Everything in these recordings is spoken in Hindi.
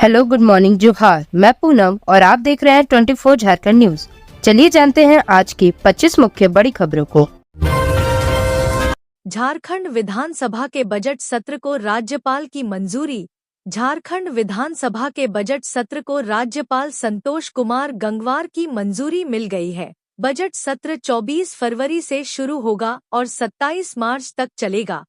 हेलो, गुड मॉर्निंग, जोहार। मैं पूनम और आप देख रहे हैं 24 झारखंड न्यूज। चलिए जानते हैं आज की 25 मुख्य बड़ी खबरों को। झारखंड विधानसभा के बजट सत्र को राज्यपाल की मंजूरी। झारखंड विधानसभा के बजट सत्र को राज्यपाल संतोष कुमार गंगवार की मंजूरी मिल गई है। बजट सत्र 24 फरवरी से शुरू होगा और 27 मार्च तक चलेगा।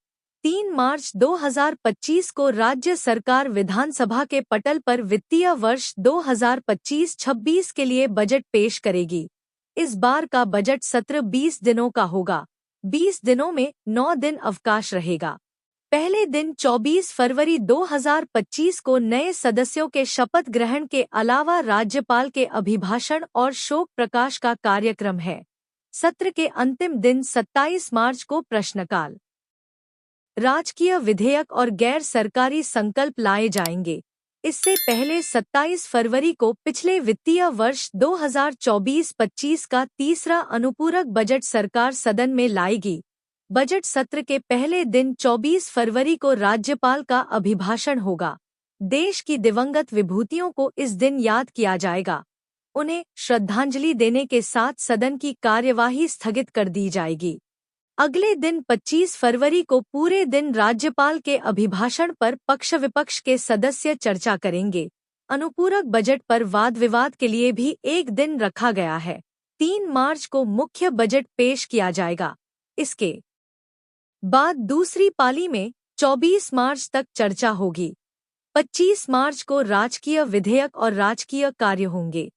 3 मार्च 2025 को राज्य सरकार विधानसभा के पटल पर वित्तीय वर्ष 2025-26 के लिए बजट पेश करेगी। इस बार का बजट सत्र 20 दिनों का होगा। 20 दिनों में 9 दिन अवकाश रहेगा। पहले दिन 24 फरवरी 2025 को नए सदस्यों के शपथ ग्रहण के अलावा राज्यपाल के अभिभाषण और शोक प्रकाश का कार्यक्रम है। सत्र के अंतिम दिन 27 मार्च को प्रश्नकाल, राजकीय विधेयक और गैर सरकारी संकल्प लाए जाएंगे। इससे पहले 27 फरवरी को पिछले वित्तीय वर्ष 2024-25 का तीसरा अनुपूरक बजट सरकार सदन में लाएगी। बजट सत्र के पहले दिन 24 फरवरी को राज्यपाल का अभिभाषण होगा। देश की दिवंगत विभूतियों को इस दिन याद किया जाएगा। उन्हें श्रद्धांजलि देने के साथ सदन की कार्यवाही स्थगित कर दी जाएगी। अगले दिन 25 फरवरी को पूरे दिन राज्यपाल के अभिभाषण पर पक्ष विपक्ष के सदस्य चर्चा करेंगे। अनुपूरक बजट पर वाद विवाद के लिए भी एक दिन रखा गया है। 3 मार्च को मुख्य बजट पेश किया जाएगा। इसके बाद दूसरी पाली में 24 मार्च तक चर्चा होगी। 25 मार्च को राजकीय विधेयक और राजकीय कार्य होंगे।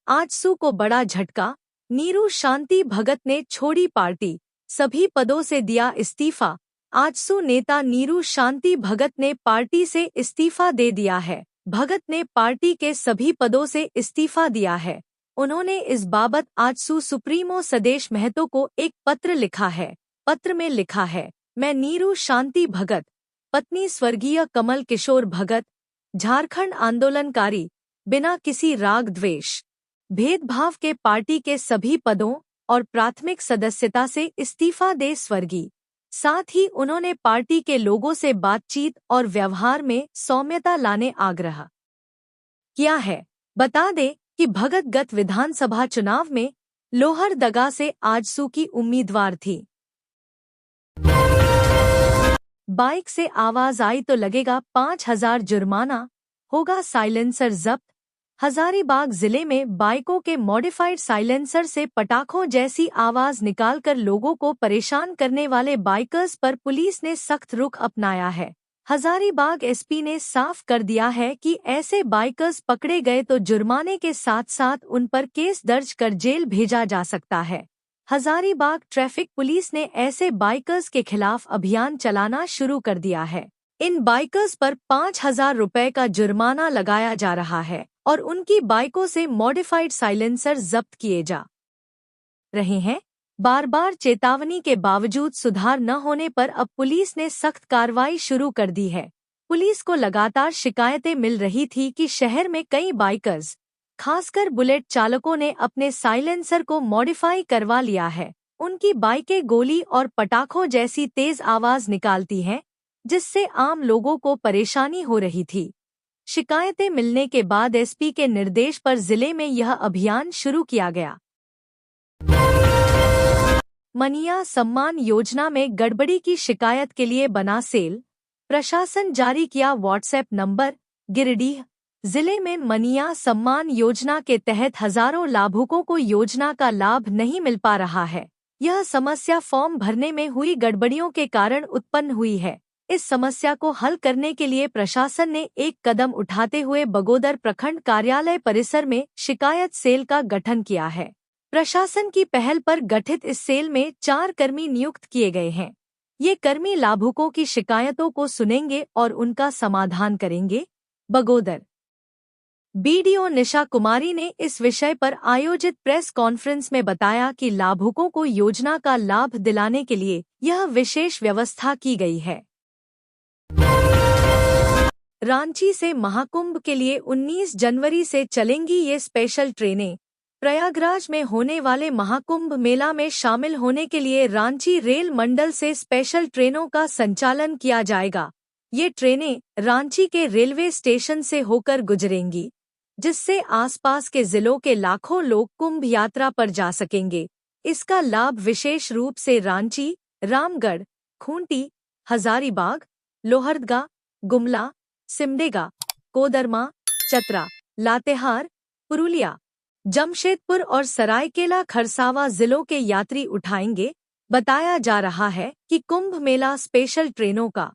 आजसू को बड़ा झटका, नीरू शांति भगत ने छोड़ी पार्टी, सभी पदों से दिया इस्तीफा। आजसू नेता नीरू शांति भगत ने पार्टी से इस्तीफा दे दिया है। भगत ने पार्टी के सभी पदों से इस्तीफा दिया है। उन्होंने इस बाबत आजसू सुप्रीमो सदेश महतो को एक पत्र लिखा है। पत्र में लिखा है, मैं नीरू शांति भगत, पत्नी स्वर्गीय कमल किशोर भगत, झारखंड आंदोलनकारी, बिना किसी राग द्वेष भेदभाव के पार्टी के सभी पदों और प्राथमिक सदस्यता से इस्तीफा दे स्वर्गीय। साथ ही उन्होंने पार्टी के लोगों से बातचीत और व्यवहार में सौम्यता लाने आग्रह किया है। बता दें कि भगत गत विधानसभा चुनाव में लोहरदगा से आजसू की उम्मीदवार थी। बाइक से आवाज आई तो लगेगा 5,000 जुर्माना, होगा साइलेंसर जब्त। हजारीबाग जिले में बाइकों के मॉडिफाइड साइलेंसर से पटाखों जैसी आवाज निकालकर लोगों को परेशान करने वाले बाइकर्स पर पुलिस ने सख्त रुख अपनाया है। हजारीबाग एसपी ने साफ कर दिया है कि ऐसे बाइकर्स पकड़े गए तो जुर्माने के साथ साथ उन पर केस दर्ज कर जेल भेजा जा सकता है। हजारीबाग ट्रैफिक पुलिस ने ऐसे बाइकर्स के खिलाफ अभियान चलाना शुरू कर दिया है। इन बाइकर्स पर 5,000 रुपए का जुर्माना लगाया जा रहा है और उनकी बाइकों से मॉडिफाइड साइलेंसर जब्त किए जा रहे हैं। बार बार चेतावनी के बावजूद सुधार न होने पर अब पुलिस ने सख्त कार्रवाई शुरू कर दी है। पुलिस को लगातार शिकायतें मिल रही थी कि शहर में कई बाइकर्स, खासकर बुलेट चालकों ने अपने साइलेंसर को मॉडिफाई करवा लिया है। उनकी बाइकें गोली और पटाखों जैसी तेज आवाज निकालती हैं, जिससे आम लोगों को परेशानी हो रही थी। शिकायतें मिलने के बाद एसपी के निर्देश पर जिले में यह अभियान शुरू किया गया। मनिया सम्मान योजना में गड़बड़ी की शिकायत के लिए बना सेल, प्रशासन जारी किया व्हाट्सएप नंबर। गिरिडीह जिले में मनिया सम्मान योजना के तहत हजारों लाभुकों को योजना का लाभ नहीं मिल पा रहा है। यह समस्या फॉर्म भरने में हुई गड़बड़ियों के कारण उत्पन्न हुई है। इस समस्या को हल करने के लिए प्रशासन ने एक कदम उठाते हुए बगोदर प्रखंड कार्यालय परिसर में शिकायत सेल का गठन किया है। प्रशासन की पहल पर गठित इस सेल में 4 कर्मी नियुक्त किए गए हैं। ये कर्मी लाभुकों की शिकायतों को सुनेंगे और उनका समाधान करेंगे। बगोदर बीडीओ निशा कुमारी ने इस विषय पर आयोजित प्रेस कॉन्फ्रेंस में बताया कि लाभुकों को योजना का लाभ दिलाने के लिए यह विशेष व्यवस्था की गई है। रांची से महाकुंभ के लिए 19 जनवरी से चलेंगी ये स्पेशल ट्रेनें। प्रयागराज में होने वाले महाकुंभ मेला में शामिल होने के लिए रांची रेल मंडल से स्पेशल ट्रेनों का संचालन किया जाएगा। ये ट्रेनें रांची के रेलवे स्टेशन से होकर गुजरेंगी, जिससे आसपास के जिलों के लाखों लोग कुंभ यात्रा पर जा सकेंगे। इसका लाभ विशेष रूप से रांची, रामगढ़, खूंटी, हजारीबाग, लोहरदगा, गुमला, सिमडेगा, कोदरमा, चतरा, लातेहार, पुरुलिया, जमशेदपुर और सरायकेला खरसावा जिलों के यात्री उठाएंगे। बताया जा रहा है कि कुंभ मेला स्पेशल ट्रेनों का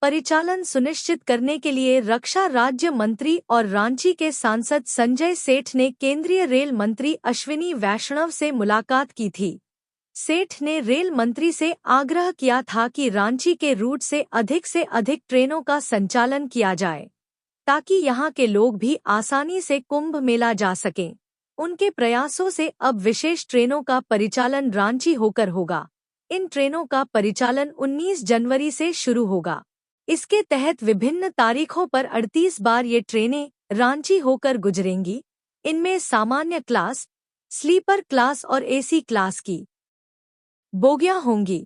परिचालन सुनिश्चित करने के लिए रक्षा राज्य मंत्री और रांची के सांसद संजय सेठ ने केंद्रीय रेल मंत्री अश्विनी वैष्णव से मुलाकात की थी। सेठ ने रेल मंत्री से आग्रह किया था कि रांची के रूट से अधिक ट्रेनों का संचालन किया जाए, ताकि यहां के लोग भी आसानी से कुंभ मेला जा सकें। उनके प्रयासों से अब विशेष ट्रेनों का परिचालन रांची होकर होगा। इन ट्रेनों का परिचालन 19 जनवरी से शुरू होगा। इसके तहत विभिन्न तारीखों पर 38 बार ये ट्रेनें रांची होकर गुजरेंगी। इनमें सामान्य क्लास, स्लीपर क्लास और एसी क्लास की बोगियां होंगी।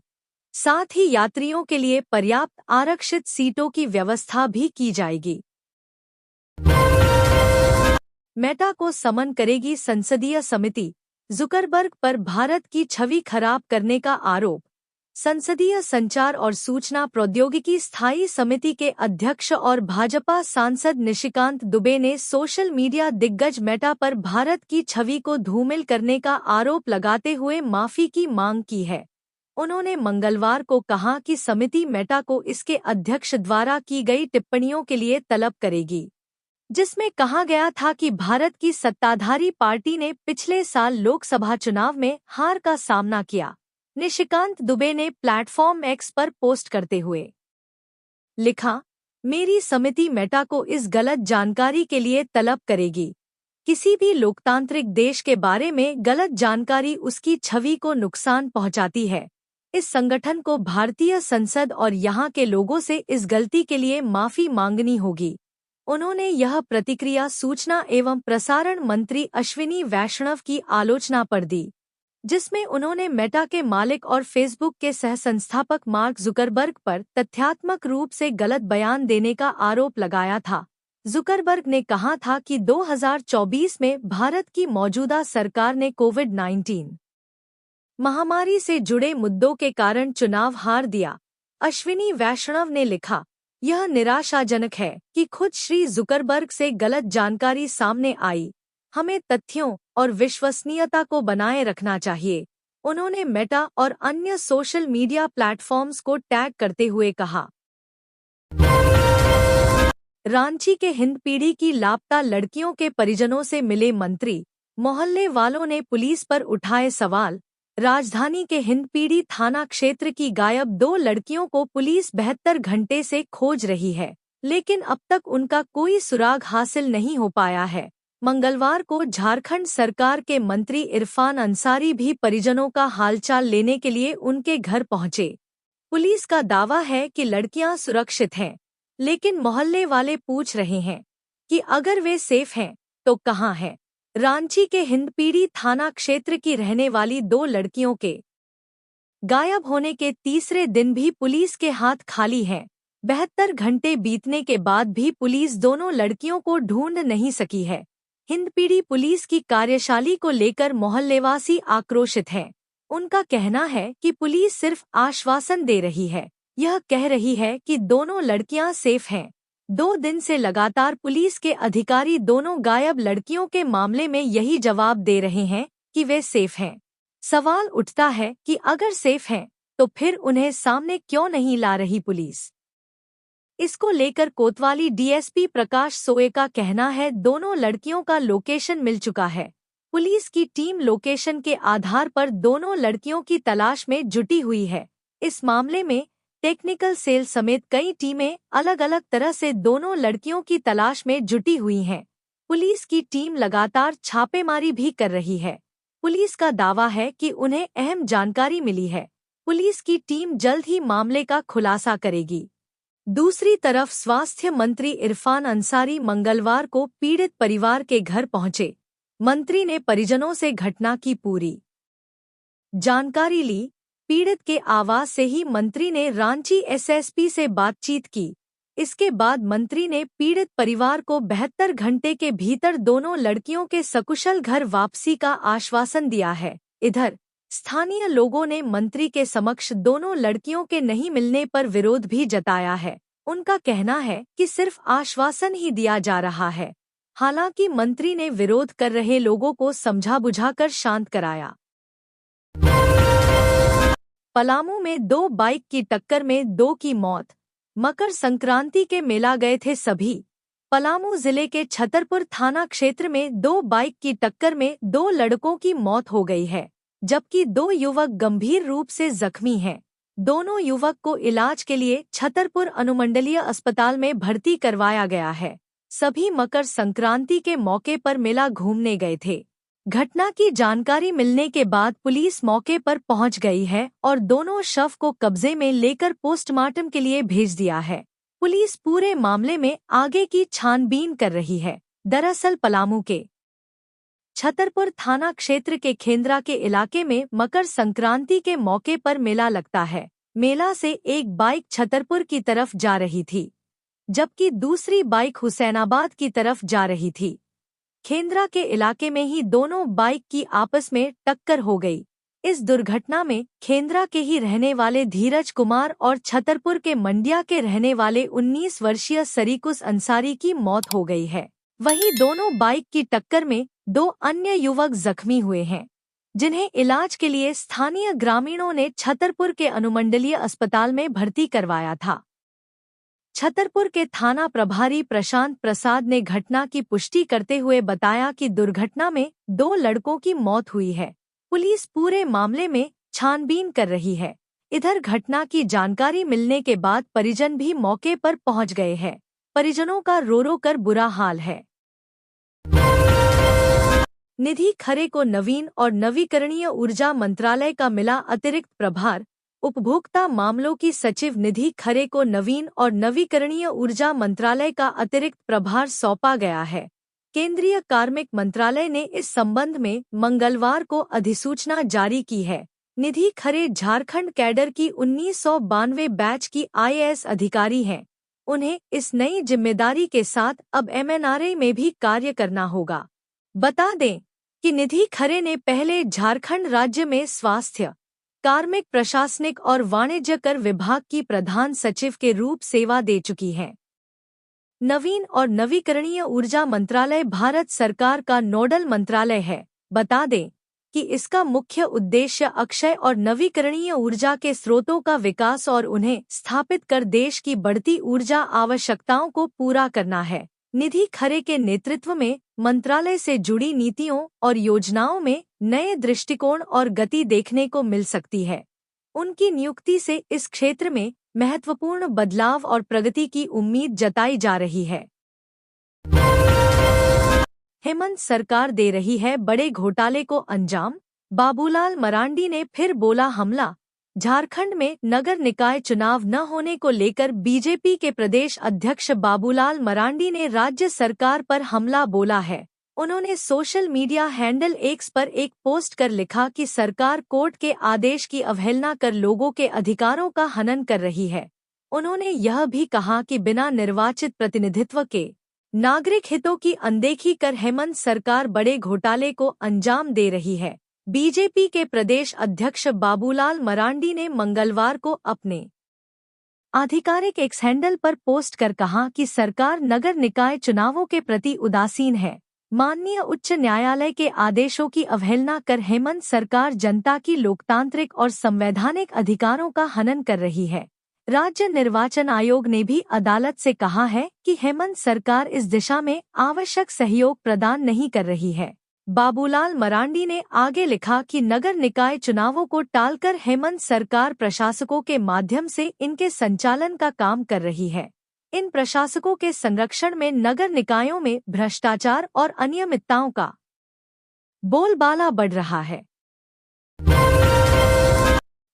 साथ ही यात्रियों के लिए पर्याप्त आरक्षित सीटों की व्यवस्था भी की जाएगी। मेटा को समन करेगी संसदीय समिति, जुकरबर्ग पर भारत की छवि खराब करने का आरोप। संसदीय संचार और सूचना प्रौद्योगिकी स्थायी समिति के अध्यक्ष और भाजपा सांसद निशिकांत दुबे ने सोशल मीडिया दिग्गज मेटा पर भारत की छवि को धूमिल करने का आरोप लगाते हुए माफी की मांग की है। उन्होंने मंगलवार को कहा कि समिति मेटा को इसके अध्यक्ष द्वारा की गई टिप्पणियों के लिए तलब करेगी, जिसमें कहा गया था कि भारत की सत्ताधारी पार्टी ने पिछले साल लोकसभा चुनाव में हार का सामना किया। निशिकांत दुबे ने प्लेटफॉर्म एक्स पर पोस्ट करते हुए लिखा, मेरी समिति मेटा को इस गलत जानकारी के लिए तलब करेगी। किसी भी लोकतांत्रिक देश के बारे में गलत जानकारी उसकी छवि को नुकसान पहुंचाती है। इस संगठन को भारतीय संसद और यहाँ के लोगों से इस गलती के लिए माफी मांगनी होगी। उन्होंने यह प्रतिक्रिया सूचना एवं प्रसारण मंत्री अश्विनी वैष्णव की आलोचना पर दी, जिसमें उन्होंने मेटा के मालिक और फेसबुक के सहसंस्थापक मार्क जुकरबर्ग पर तथ्यात्मक रूप से गलत बयान देने का आरोप लगाया था। जुकरबर्ग ने कहा था कि 2024 में भारत की मौजूदा सरकार ने कोविड-19 महामारी से जुड़े मुद्दों के कारण चुनाव हार दिया। अश्विनी वैष्णव ने लिखा, यह निराशाजनक है कि खुद श्री जुकरबर्ग से गलत जानकारी सामने आई। हमें तथ्यों और विश्वसनीयता को बनाए रखना चाहिए। उन्होंने मेटा और अन्य सोशल मीडिया प्लेटफॉर्म्स को टैग करते हुए कहा। रांची के हिंदपीढ़ी की लापता लड़कियों के परिजनों से मिले मंत्री, मोहल्ले वालों ने पुलिस पर उठाए सवाल। राजधानी के हिंदपीढ़ी थाना क्षेत्र की गायब 2 लड़कियों को पुलिस 72 घंटे से खोज रही है, लेकिन अब तक उनका कोई सुराग हासिल नहीं हो पाया है। मंगलवार को झारखंड सरकार के मंत्री इरफान अंसारी भी परिजनों का हालचाल लेने के लिए उनके घर पहुंचे। पुलिस का दावा है कि लड़कियां सुरक्षित हैं, लेकिन मोहल्ले वाले पूछ रहे हैं कि अगर वे सेफ हैं तो कहां हैं। रांची के हिंदपीढ़ी थाना क्षेत्र की रहने वाली 2 लड़कियों के गायब होने के तीसरे दिन भी पुलिस के हाथ खाली हैं। 72 घंटे बीतने के बाद भी पुलिस दोनों लड़कियों को ढूंढ नहीं सकी है। हिंदपीढ़ी पुलिस की कार्यशैली को लेकर मोहल्लेवासी आक्रोशित हैं। उनका कहना है कि पुलिस सिर्फ आश्वासन दे रही है, यह कह रही है कि दोनों लड़कियां सेफ हैं। 2 दिन से लगातार पुलिस के अधिकारी दोनों गायब लड़कियों के मामले में यही जवाब दे रहे हैं कि वे सेफ हैं। सवाल उठता है कि अगर सेफ हैं तो फिर उन्हें सामने क्यों नहीं ला रही पुलिस। इसको लेकर कोतवाली डीएसपी प्रकाश सोए का कहना है, दोनों लड़कियों का लोकेशन मिल चुका है। पुलिस की टीम लोकेशन के आधार पर दोनों लड़कियों की तलाश में जुटी हुई है। इस मामले में टेक्निकल सेल समेत कई टीमें अलग अलग तरह से दोनों लड़कियों की तलाश में जुटी हुई हैं। पुलिस की टीम लगातार छापेमारी भी कर रही है। पुलिस का दावा है कि उन्हें अहम जानकारी मिली है। पुलिस की टीम जल्द ही मामले का खुलासा करेगी। दूसरी तरफ स्वास्थ्य मंत्री इरफान अंसारी मंगलवार को पीड़ित परिवार के घर पहुंचे। मंत्री ने परिजनों से घटना की पूरी जानकारी ली। पीड़ित के आवास से ही मंत्री ने रांची एसएसपी से बातचीत की। इसके बाद मंत्री ने पीड़ित परिवार को 72 घंटे के भीतर दोनों लड़कियों के सकुशल घर वापसी का आश्वासन दिया है। इधर स्थानीय लोगों ने मंत्री के समक्ष दोनों लड़कियों के नहीं मिलने पर विरोध भी जताया है। उनका कहना है कि सिर्फ आश्वासन ही दिया जा रहा है। हालांकि मंत्री ने विरोध कर रहे लोगों को समझा बुझाकर शांत कराया। पलामू में 2 बाइक की टक्कर में 2 की मौत। मकर संक्रांति के मेला गए थे सभी। पलामू जिले के छतरपुर थाना क्षेत्र में 2 बाइक की टक्कर में 2 लड़कों की मौत हो गई है, जबकि 2 युवक गंभीर रूप से जख्मी हैं। दोनों युवक को इलाज के लिए छतरपुर अनुमंडलीय अस्पताल में भर्ती करवाया गया है। सभी मकर संक्रांति के मौके पर मेला घूमने गए थे। घटना की जानकारी मिलने के बाद पुलिस मौके पर पहुंच गई है और दोनों शव को कब्जे में लेकर पोस्टमार्टम के लिए भेज दिया है। पुलिस पूरे मामले में आगे की छानबीन कर रही है। दरअसल पलामू के छतरपुर थाना क्षेत्र के खेंद्रा के इलाके में मकर संक्रांति के मौके पर मेला लगता है। मेला से एक बाइक छतरपुर की तरफ जा रही थी, जबकि दूसरी बाइक हुसैनाबाद की तरफ जा रही थी। खेंद्रा के इलाके में ही दोनों बाइक की आपस में टक्कर हो गई। इस दुर्घटना में खेंद्रा के ही रहने वाले धीरज कुमार और छतरपुर के मंडिया के रहने वाले 19 वर्षीय सरीकुस अंसारी की मौत हो गई है। वहीं दोनों बाइक की टक्कर में 2 अन्य युवक जख्मी हुए हैं, जिन्हें इलाज के लिए स्थानीय ग्रामीणों ने छतरपुर के अनुमंडलीय अस्पताल में भर्ती करवाया था। छतरपुर के थाना प्रभारी प्रशांत प्रसाद ने घटना की पुष्टि करते हुए बताया कि दुर्घटना में 2 लड़कों की मौत हुई है। पुलिस पूरे मामले में छानबीन कर रही है। इधर घटना की जानकारी मिलने के बाद परिजन भी मौके पर पहुंच गए हैं। परिजनों का रो रो कर बुरा हाल है। निधि खरे को नवीन और नवीकरणीय ऊर्जा मंत्रालय का मिला अतिरिक्त प्रभार। उपभोक्ता मामलों की सचिव निधि खरे को नवीन और नवीकरणीय ऊर्जा मंत्रालय का अतिरिक्त प्रभार सौंपा गया है। केंद्रीय कार्मिक मंत्रालय ने इस संबंध में मंगलवार को अधिसूचना जारी की है। निधि खरे झारखंड कैडर की 1992 बैच की IAS अधिकारी हैं। उन्हें इस नई जिम्मेदारी के साथ अब MNRA में भी कार्य करना होगा। बता दें कि निधि खरे ने पहले झारखंड राज्य में स्वास्थ्य, कार्मिक, प्रशासनिक और वाणिज्य कर विभाग की प्रधान सचिव के रूप सेवा दे चुकी हैं। नवीन और नवीकरणीय ऊर्जा मंत्रालय भारत सरकार का नोडल मंत्रालय है। बता दें कि इसका मुख्य उद्देश्य अक्षय और नवीकरणीय ऊर्जा के स्रोतों का विकास और उन्हें स्थापित कर देश की बढ़ती ऊर्जा आवश्यकताओं को पूरा करना है। निधि खरे के नेतृत्व में मंत्रालय से जुड़ी नीतियों और योजनाओं में नए दृष्टिकोण और गति देखने को मिल सकती है। उनकी नियुक्ति से इस क्षेत्र में महत्वपूर्ण बदलाव और प्रगति की उम्मीद जताई जा रही है। हेमंत सरकार दे रही है बड़े घोटाले को अंजाम। बाबूलाल मरांडी ने फिर बोला हमला। झारखंड में नगर निकाय चुनाव न होने को लेकर बीजेपी के प्रदेश अध्यक्ष बाबूलाल मरांडी ने राज्य सरकार पर हमला बोला है। उन्होंने सोशल मीडिया हैंडल एक्स पर एक पोस्ट कर लिखा कि सरकार कोर्ट के आदेश की अवहेलना कर लोगों के अधिकारों का हनन कर रही है। उन्होंने यह भी कहा कि बिना निर्वाचित प्रतिनिधित्व के नागरिक हितों की अनदेखी कर हेमंत सरकार बड़े घोटाले को अंजाम दे रही है। बीजेपी के प्रदेश अध्यक्ष बाबूलाल मरांडी ने मंगलवार को अपने आधिकारिक एक्स हैंडल पर पोस्ट कर कहा कि सरकार नगर निकाय चुनावों के प्रति उदासीन है। माननीय उच्च न्यायालय के आदेशों की अवहेलना कर हेमंत सरकार जनता की लोकतांत्रिक और संवैधानिक अधिकारों का हनन कर रही है। राज्य निर्वाचन आयोग ने भी अदालत से कहा है कि हेमंत सरकार इस दिशा में आवश्यक सहयोग प्रदान नहीं कर रही है। बाबूलाल मरांडी ने आगे लिखा कि नगर निकाय चुनावों को टालकर हेमंत सरकार प्रशासकों के माध्यम से इनके संचालन का काम कर रही है। इन प्रशासकों के संरक्षण में नगर निकायों में भ्रष्टाचार और अनियमितताओं का बोलबाला बढ़ रहा है।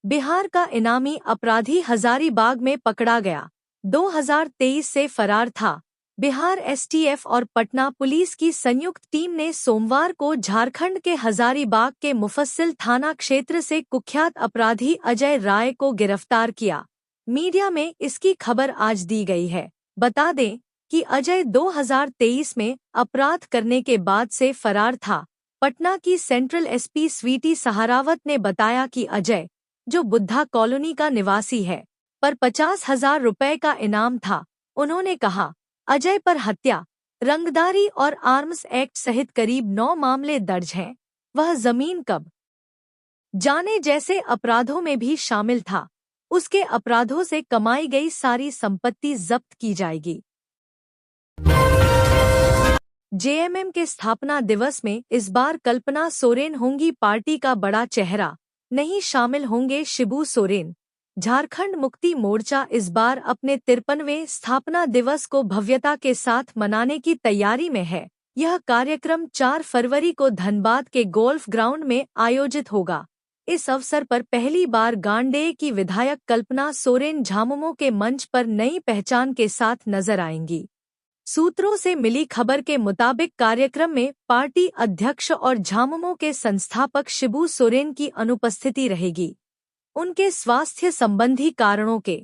बिहार का इनामी अपराधी हजारीबाग में पकड़ा गया। 2023 से फरार था। बिहार एसटीएफ और पटना पुलिस की संयुक्त टीम ने सोमवार को झारखंड के हजारीबाग के मुफस्सिल थाना क्षेत्र से कुख्यात अपराधी अजय राय को गिरफ्तार किया। मीडिया में इसकी खबर आज दी गई है। बता दें कि अजय 2023 में अपराध करने के बाद से फरार था। पटना की सेंट्रल एसपी स्वीटी सहारावत ने बताया कि अजय, जो बुद्धा कॉलोनी का निवासी है, पर 50,000 रुपए का इनाम था। उन्होंने कहा, अजय पर हत्या, रंगदारी और आर्म्स एक्ट सहित करीब 9 मामले दर्ज हैं। वह जमीन कब्जा जाने जैसे अपराधों में भी शामिल था। उसके अपराधों से कमाई गई सारी संपत्ति जब्त की जाएगी। जेएमएम के स्थापना दिवस में इस बार कल्पना सोरेन होंगी पार्टी का बड़ा चेहरा, नहीं शामिल होंगे शिबू सोरेन। झारखंड मुक्ति मोर्चा इस बार अपने 53वें स्थापना दिवस को भव्यता के साथ मनाने की तैयारी में है। यह कार्यक्रम 4 फरवरी को धनबाद के गोल्फ ग्राउंड में आयोजित होगा। इस अवसर पर पहली बार गांडेय की विधायक कल्पना सोरेन झामुमो के मंच पर नई पहचान के साथ नजर आएंगी। सूत्रों से मिली खबर के मुताबिक कार्यक्रम में पार्टी अध्यक्ष और झामुमो के संस्थापक शिबू सोरेन की अनुपस्थिति रहेगी। उनके स्वास्थ्य संबंधी कारणों के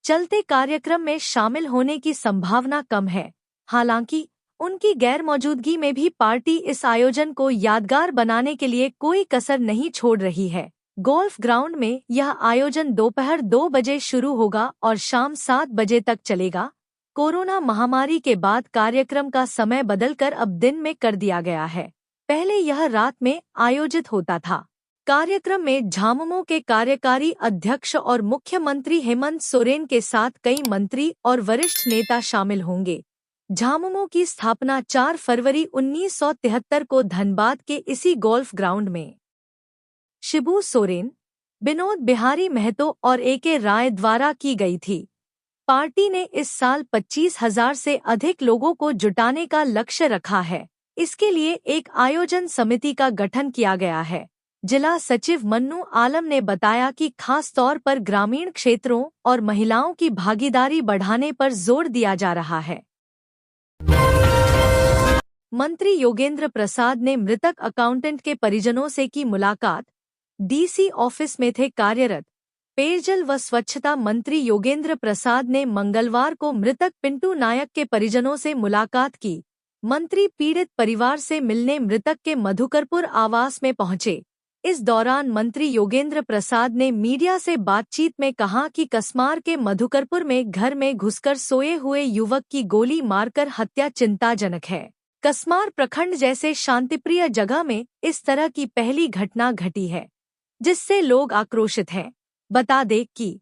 चलते कार्यक्रम में शामिल होने की संभावना कम है। हालांकि उनकी गैरमौजूदगी में भी पार्टी इस आयोजन को यादगार बनाने के लिए कोई कसर नहीं छोड़ रही है। गोल्फ ग्राउंड में यह आयोजन दोपहर 2 बजे शुरू होगा और शाम 7 बजे तक चलेगा। कोरोना महामारी के बाद कार्यक्रम का समय बदलकर अब दिन में कर दिया गया है। पहले यह रात में आयोजित होता था। कार्यक्रम में झामुमो के कार्यकारी अध्यक्ष और मुख्यमंत्री हेमंत सोरेन के साथ कई मंत्री और वरिष्ठ नेता शामिल होंगे। झामुमो की स्थापना 4 फरवरी 1973 को धनबाद के इसी गोल्फ ग्राउंड में शिबू सोरेन, विनोद बिहारी महतो और एके राय द्वारा की गई थी। पार्टी ने इस साल 25,000 से अधिक लोगों को जुटाने का लक्ष्य रखा है। इसके लिए एक आयोजन समिति का गठन किया गया है। जिला सचिव मन्नू आलम ने बताया कि खास तौर पर ग्रामीण क्षेत्रों और महिलाओं की भागीदारी बढ़ाने पर जोर दिया जा रहा है। मंत्री योगेंद्र प्रसाद ने मृतक अकाउंटेंट के परिजनों से की मुलाकात। डीसी ऑफिस में थे कार्यरत पेयजल व स्वच्छता मंत्री योगेंद्र प्रसाद ने मंगलवार को मृतक पिंटू नायक के परिजनों से मुलाकात की। मंत्री पीड़ित परिवार से मिलने मृतक के मधुकरपुर आवास में पहुंचे। इस दौरान मंत्री योगेंद्र प्रसाद ने मीडिया से बातचीत में कहा कि कसमार के मधुकरपुर में घर में घुसकर सोए हुए युवक की गोली मारकर हत्या चिंताजनक है। कसमार प्रखंड जैसे शांतिप्रिय जगह में इस तरह की पहली घटना घटी है, जिससे लोग आक्रोशित हैं। बता दें कि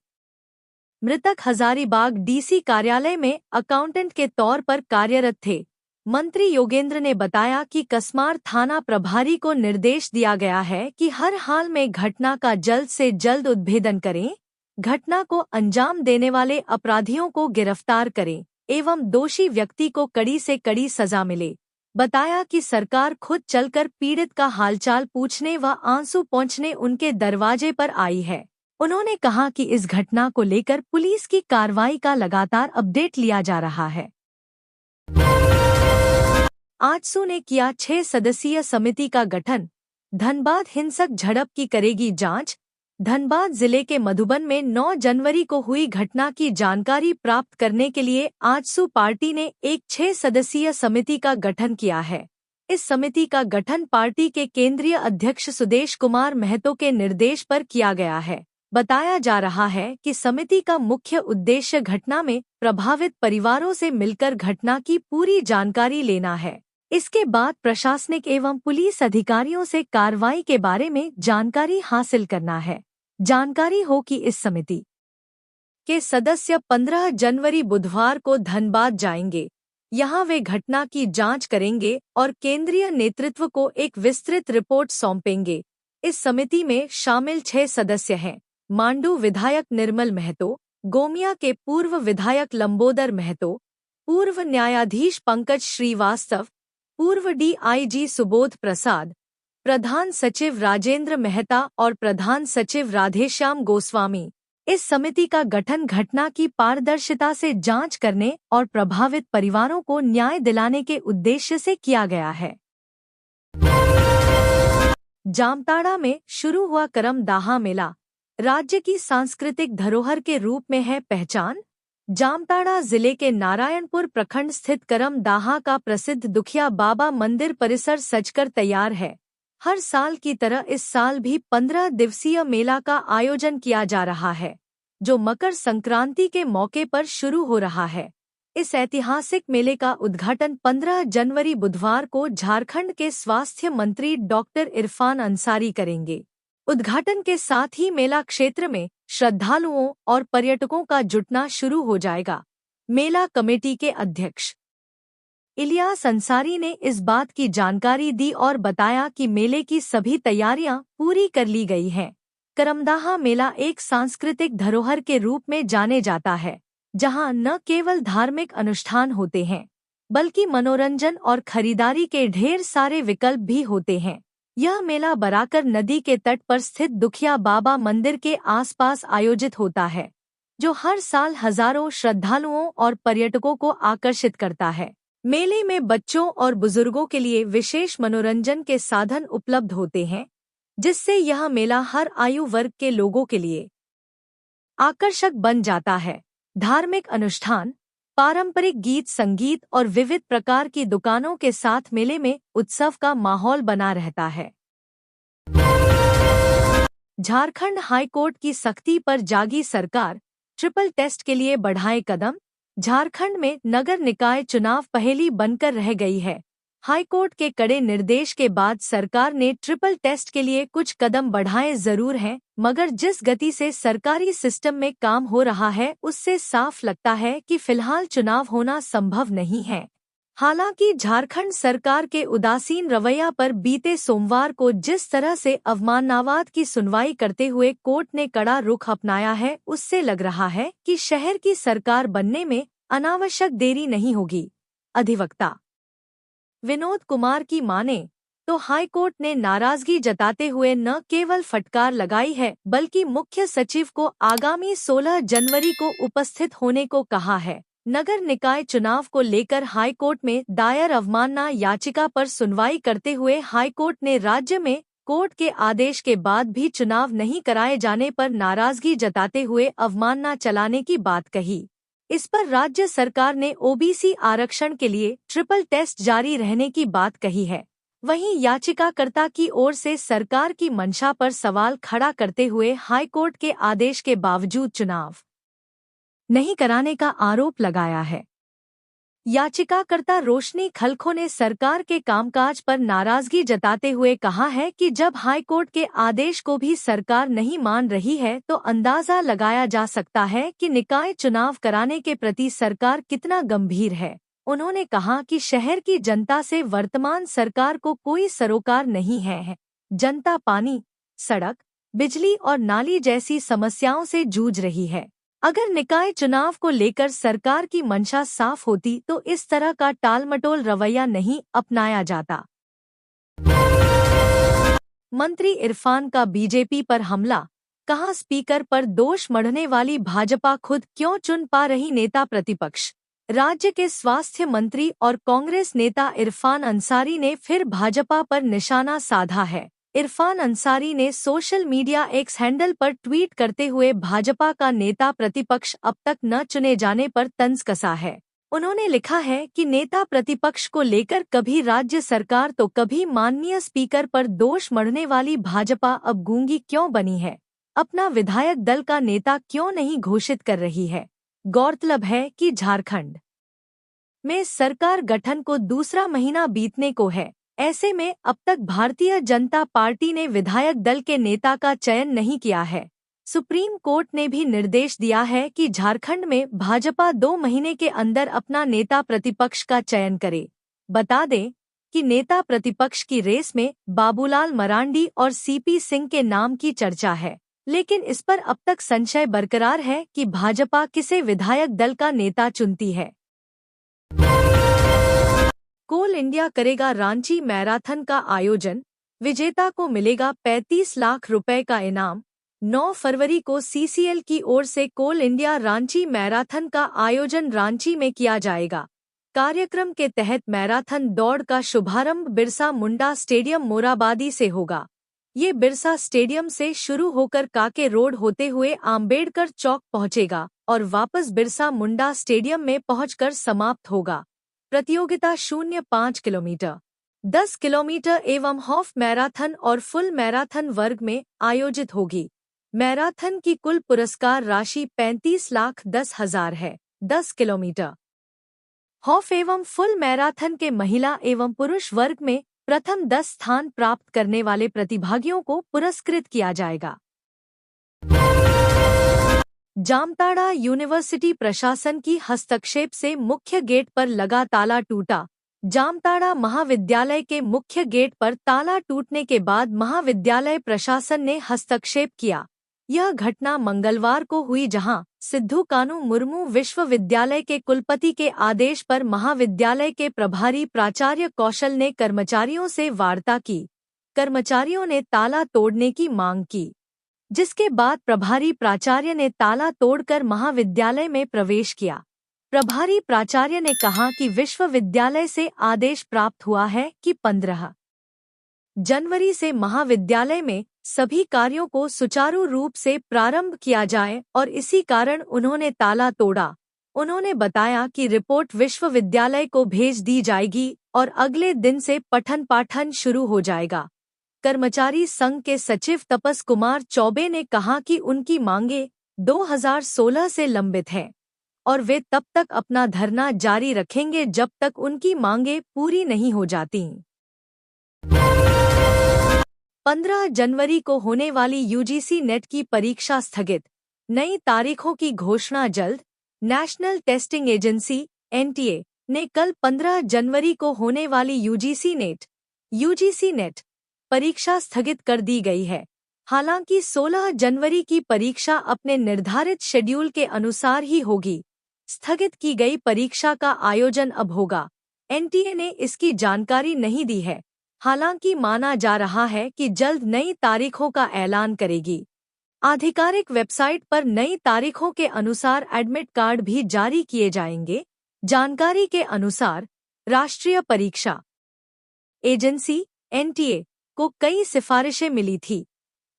मृतक हजारीबाग डीसी कार्यालय में अकाउंटेंट के तौर पर कार्यरत थे। मंत्री योगेंद्र ने बताया कि कसमार थाना प्रभारी को निर्देश दिया गया है कि हर हाल में घटना का जल्द से जल्द उद्भेदन करें, घटना को अंजाम देने वाले अपराधियों को गिरफ्तार करें एवं दोषी व्यक्ति को कड़ी से कड़ी सजा मिले। बताया कि सरकार खुद चलकर पीड़ित का हालचाल पूछने व आंसू पोंछने उनके दरवाजे पर आई है। उन्होंने कहा कि इस घटना को लेकर पुलिस की कार्रवाई का लगातार अपडेट लिया जा रहा है। आजसू ने किया 6 सदस्यीय समिति का गठन। धनबाद हिंसक झड़प की करेगी जांच। धनबाद जिले के मधुबन में 9 जनवरी को हुई घटना की जानकारी प्राप्त करने के लिए आजसू पार्टी ने एक 6 सदस्यीय समिति का गठन किया है। इस समिति का गठन पार्टी के केंद्रीय अध्यक्ष सुदेश कुमार महतो के निर्देश पर किया गया है। बताया जा रहा है कि समिति का मुख्य उद्देश्य घटना में प्रभावित परिवारों से मिलकर घटना की पूरी जानकारी लेना है। इसके बाद प्रशासनिक एवं पुलिस अधिकारियों से कार्रवाई के बारे में जानकारी हासिल करना है। जानकारी हो कि इस समिति के सदस्य 15 जनवरी बुधवार को धनबाद जाएंगे। यहां वे घटना की जांच करेंगे और केंद्रीय नेतृत्व को एक विस्तृत रिपोर्ट सौंपेंगे। इस समिति में शामिल 6 सदस्य हैं। मांडू विधायक निर्मल महतो, गोमिया के पूर्व विधायक लंबोदर महतो, पूर्व न्यायाधीश पंकज श्रीवास्तव, पूर्व डीआईजी सुबोध प्रसाद, प्रधान सचिव राजेंद्र मेहता और प्रधान सचिव राधेश्याम गोस्वामी। इस समिति का गठन घटना की पारदर्शिता से जांच करने और प्रभावित परिवारों को न्याय दिलाने के उद्देश्य से किया गया है। जामताड़ा में शुरू हुआ करमदाहा मेला राज्य की सांस्कृतिक धरोहर के रूप में है पहचान। जामताड़ा जिले के नारायणपुर प्रखंड स्थित करमदाहा का प्रसिद्ध दुखिया बाबा मंदिर परिसर सजकर तैयार है। हर साल की तरह इस साल भी 15 दिवसीय मेला का आयोजन किया जा रहा है, जो मकर संक्रांति के मौके पर शुरू हो रहा है। इस ऐतिहासिक मेले का उद्घाटन 15 जनवरी बुधवार को झारखंड के स्वास्थ्य मंत्री डॉक्टर इरफान अंसारी करेंगे। उद्घाटन के साथ ही मेला क्षेत्र में श्रद्धालुओं और पर्यटकों का जुटना शुरू हो जाएगा। मेला कमेटी के अध्यक्ष इलियास अंसारी ने इस बात की जानकारी दी और बताया कि मेले की सभी तैयारियां पूरी कर ली गई हैं। करमदाहा मेला एक सांस्कृतिक धरोहर के रूप में जाने जाता है, जहां न केवल धार्मिक अनुष्ठान होते हैं, बल्कि मनोरंजन और खरीदारी के ढेर सारे विकल्प भी होते हैं। यह मेला बराकर नदी के तट पर स्थित दुखिया बाबा मंदिर के आसपास आयोजित होता है, जो हर साल हजारों श्रद्धालुओं और पर्यटकों को आकर्षित करता है। मेले में बच्चों और बुजुर्गों के लिए विशेष मनोरंजन के साधन उपलब्ध होते हैं, जिससे यह मेला हर आयु वर्ग के लोगों के लिए आकर्षक बन जाता है। धार्मिक अनुष्ठान, पारंपरिक गीत संगीत और विविध प्रकार की दुकानों के साथ मेले में उत्सव का माहौल बना रहता है। झारखंड हाईकोर्ट की सख्ती पर जागी सरकार, ट्रिपल टेस्ट के लिए बढ़ाए कदम। झारखंड में नगर निकाय चुनाव पहेली बनकर रह गई है। हाईकोर्ट के कड़े निर्देश के बाद सरकार ने ट्रिपल टेस्ट के लिए कुछ कदम बढ़ाए जरूर हैं, मगर जिस गति से सरकारी सिस्टम में काम हो रहा है उससे साफ लगता है कि फिलहाल चुनाव होना संभव नहीं है। हालांकि झारखंड सरकार के उदासीन रवैया पर बीते सोमवार को जिस तरह से अवमाननावाद की सुनवाई करते हुए कोर्ट ने कड़ा रुख अपनाया है, उससे लग रहा है कि शहर की सरकार बनने में अनावश्यक देरी नहीं होगी। अधिवक्ता विनोद कुमार की माने तो हाईकोर्ट ने नाराजगी जताते हुए न केवल फटकार लगाई है, बल्कि मुख्य सचिव को आगामी 16 जनवरी को उपस्थित होने को कहा है। नगर निकाय चुनाव को लेकर हाईकोर्ट में दायर अवमानना याचिका पर सुनवाई करते हुए हाईकोर्ट ने राज्य में कोर्ट के आदेश के बाद भी चुनाव नहीं कराए जाने पर नाराजगी जताते हुए अवमानना चलाने की बात कही। इस पर राज्य सरकार ने ओबीसी आरक्षण के लिए ट्रिपल टेस्ट जारी रहने की बात कही है। वहीं याचिकाकर्ता की ओर से सरकार की मंशा पर सवाल खड़ा करते हुए हाईकोर्ट के आदेश के बावजूद चुनाव नहीं कराने का आरोप लगाया है। याचिकाकर्ता रोशनी खलखो ने सरकार के कामकाज पर नाराजगी जताते हुए कहा है कि जब हाईकोर्ट के आदेश को भी सरकार नहीं मान रही है तो अंदाजा लगाया जा सकता है कि निकाय चुनाव कराने के प्रति सरकार कितना गंभीर है। उन्होंने कहा कि शहर की जनता से वर्तमान सरकार को कोई सरोकार नहीं है। जनता पानी, सड़क, बिजली और नाली जैसी समस्याओं से जूझ रही है। अगर निकाय चुनाव को लेकर सरकार की मंशा साफ होती तो इस तरह का टालमटोल रवैया नहीं अपनाया जाता। मंत्री इरफान का बीजेपी पर हमला, कहा स्पीकर पर दोष मढ़ने वाली भाजपा खुद क्यों चुन पा रही नेता प्रतिपक्ष। राज्य के स्वास्थ्य मंत्री और कांग्रेस नेता इरफान अंसारी ने फिर भाजपा पर निशाना साधा है। इरफान अंसारी ने सोशल मीडिया एक्स हैंडल पर ट्वीट करते हुए भाजपा का नेता प्रतिपक्ष अब तक न चुने जाने पर तंज कसा है। उन्होंने लिखा है कि नेता प्रतिपक्ष को लेकर कभी राज्य सरकार तो कभी माननीय स्पीकर पर दोष मढ़ने वाली भाजपा अब गूंगी क्यों बनी है, अपना विधायक दल का नेता क्यों नहीं घोषित कर रही है। गौरतलब है कि झारखंड में सरकार गठन को दूसरा महीना बीतने को है। ऐसे में अब तक भारतीय जनता पार्टी ने विधायक दल के नेता का चयन नहीं किया है। सुप्रीम कोर्ट ने भी निर्देश दिया है कि झारखंड में भाजपा 2 महीने के अंदर अपना नेता प्रतिपक्ष का चयन करे। बता दें कि नेता प्रतिपक्ष की रेस में बाबूलाल मरांडी और सीपी सिंह के नाम की चर्चा है, लेकिन इस पर अब तक संशय बरकरार है कि भाजपा किसे विधायक दल का नेता चुनती है। कोल इंडिया करेगा रांची मैराथन का आयोजन, विजेता को मिलेगा 35 लाख रुपए का इनाम। 9 फरवरी को CCL की ओर से कोल इंडिया रांची मैराथन का आयोजन रांची में किया जाएगा। कार्यक्रम के तहत मैराथन दौड़ का शुभारंभ बिरसा मुंडा स्टेडियम मोराबादी से होगा। ये बिरसा स्टेडियम से शुरू होकर काके रोड होते हुए आम्बेडकर चौक पहुंचेगा और वापस बिरसा मुंडा स्टेडियम में पहुंचकर समाप्त होगा। प्रतियोगिता 0.5 किलोमीटर, 10 किलोमीटर एवं हाफ मैराथन और फुल मैराथन वर्ग में आयोजित होगी। मैराथन की कुल पुरस्कार राशि 35,10,000 है। 10 किलोमीटर हाफ एवं फुल मैराथन के महिला एवं पुरुष वर्ग में प्रथम 10 स्थान प्राप्त करने वाले प्रतिभागियों को पुरस्कृत किया जाएगा। जामताड़ा यूनिवर्सिटी प्रशासन की हस्तक्षेप से मुख्य गेट पर लगा ताला टूटा। जामताड़ा महाविद्यालय के मुख्य गेट पर ताला टूटने के बाद महाविद्यालय प्रशासन ने हस्तक्षेप किया। यह घटना मंगलवार को हुई, जहां सिद्धू कानू मुर्मू विश्वविद्यालय के कुलपति के आदेश पर महाविद्यालय के प्रभारी प्राचार्य कौशल ने कर्मचारियों से वार्ता की। कर्मचारियों ने ताला तोड़ने की मांग की, जिसके बाद प्रभारी प्राचार्य ने ताला तोड़कर महाविद्यालय में प्रवेश किया। प्रभारी प्राचार्य ने कहा कि विश्वविद्यालय से आदेश प्राप्त हुआ है कि 15 जनवरी से महाविद्यालय में सभी कार्यों को सुचारू रूप से प्रारंभ किया जाए और इसी कारण उन्होंने ताला तोड़ा। उन्होंने बताया कि रिपोर्ट विश्वविद्यालय को भेज दी जाएगी और अगले दिन से पठन पाठन शुरू हो जाएगा। कर्मचारी संघ के सचिव तपस कुमार चौबे ने कहा कि उनकी मांगे 2016 से लंबित हैं और वे तब तक अपना धरना जारी रखेंगे जब तक उनकी मांगे पूरी नहीं हो जाती। 15 जनवरी को होने वाली UGC नेट की परीक्षा स्थगित, नई तारीखों की घोषणा जल्द। नेशनल टेस्टिंग एजेंसी NTA ने कल 15 जनवरी को होने वाली UGC नेट परीक्षा स्थगित कर दी गई है। हालांकि 16 जनवरी की परीक्षा अपने निर्धारित शेड्यूल के अनुसार ही होगी। स्थगित की गई परीक्षा का आयोजन अब होगा। NTA ने इसकी जानकारी नहीं दी है। हालांकि माना जा रहा है कि जल्द नई तारीखों का ऐलान करेगी। आधिकारिक वेबसाइट पर नई तारीखों के अनुसार एडमिट कार्ड भी जारी किए जाएंगे। जानकारी के अनुसार राष्ट्रीय परीक्षा एजेंसी NTA को कई सिफारिशें मिली थी,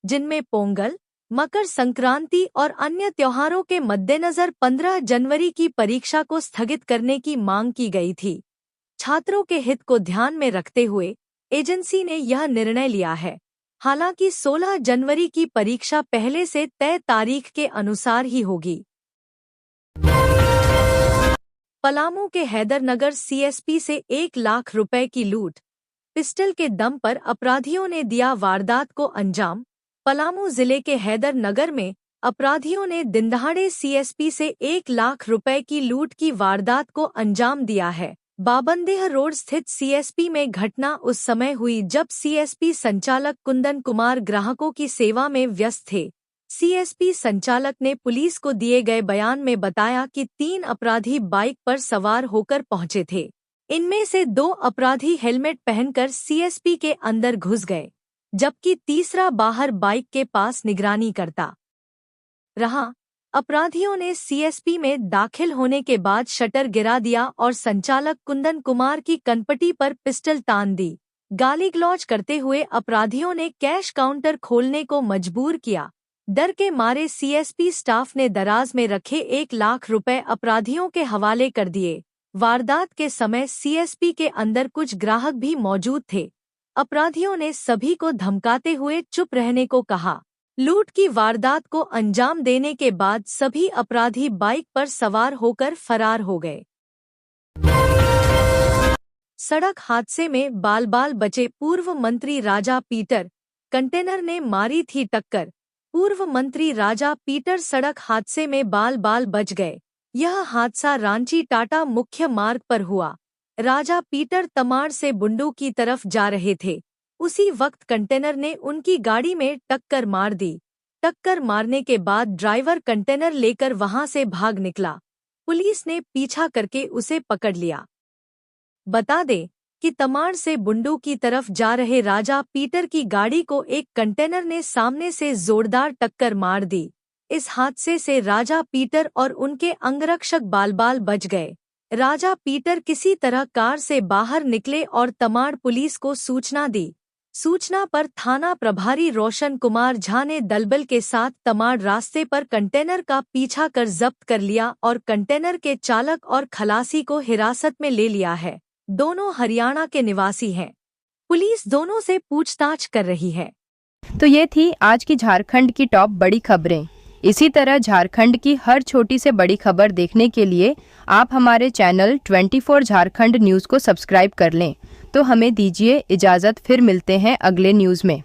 जिनमें पोंगल, मकर संक्रांति और अन्य त्योहारों के मद्देनजर 15 जनवरी की परीक्षा को स्थगित करने की मांग की गई थी। छात्रों के हित को ध्यान में रखते हुए एजेंसी ने यह निर्णय लिया है। हालांकि 16 जनवरी की परीक्षा पहले से तय तारीख के अनुसार ही होगी। पलामू के हैदरनगर CSP से 1 लाख रुपए की लूट, पिस्टल के दम पर अपराधियों ने दिया वारदात को अंजाम। पलामू जिले के हैदरनगर में अपराधियों ने दिनदहाड़े CSP से 1 लाख रुपए की लूट की वारदात को अंजाम दिया है। बाबंदेह रोड स्थित CSP में घटना उस समय हुई जब CSP संचालक कुंदन कुमार ग्राहकों की सेवा में व्यस्त थे। CSP संचालक ने पुलिस को दिए गए बयान में बताया कि 3 अपराधी बाइक पर सवार होकर पहुंचे थे। इनमें से 2 अपराधी हेलमेट पहनकर CSP के अंदर घुस गए, जबकि तीसरा बाहर बाइक के पास निगरानी करता रहा। अपराधियों ने CSP में दाखिल होने के बाद शटर गिरा दिया और संचालक कुंदन कुमार की कनपटी पर पिस्टल तान दी। गाली गलौज करते हुए अपराधियों ने कैश काउंटर खोलने को मजबूर किया। डर के मारे CSP स्टाफ ने दराज में रखे 1 लाख रुपए अपराधियों के हवाले कर दिए। वारदात के समय CSP के अंदर कुछ ग्राहक भी मौजूद थे। अपराधियों ने सभी को धमकाते हुए चुप रहने को कहा। लूट की वारदात को अंजाम देने के बाद सभी अपराधी बाइक पर सवार होकर फरार हो गए। सड़क हादसे में बाल बचे पूर्व मंत्री राजा पीटर, कंटेनर ने मारी थी टक्कर। पूर्व मंत्री राजा पीटर सड़क हादसे में बाल बच गए। यह हादसा रांची टाटा मुख्य मार्ग पर हुआ। राजा पीटर तमाड़ से बुंडू की तरफ जा रहे थे। उसी वक्त कंटेनर ने उनकी गाड़ी में टक्कर मार दी। टक्कर मारने के बाद ड्राइवर कंटेनर लेकर वहां से भाग निकला। पुलिस ने पीछा करके उसे पकड़ लिया। बता दें, कि तमाड़ से बुंडू की तरफ जा रहे राजा पीटर की गाड़ी को एक कंटेनर ने सामने से जोरदार टक्कर मार दी। इस हादसे से राजा पीटर और उनके अंगरक्षक बाल बच गए। राजा पीटर किसी तरह कार से बाहर निकले और तमाड़ पुलिस को सूचना दी। सूचना पर थाना प्रभारी रोशन कुमार झा ने दलबल के साथ तमाड़ रास्ते पर कंटेनर का पीछा कर जब्त कर लिया और कंटेनर के चालक और खलासी को हिरासत में ले लिया है। दोनों हरियाणा के निवासी हैं। पुलिस दोनों से पूछताछ कर रही है। तो ये थी आज की झारखंड की टॉप बड़ी खबरें। इसी तरह झारखंड की हर छोटी से बड़ी खबर देखने के लिए आप हमारे चैनल 24 झारखंड न्यूज़ को सब्सक्राइब कर लें। तो हमें दीजिए इजाज़त, फिर मिलते हैं अगले न्यूज़ में।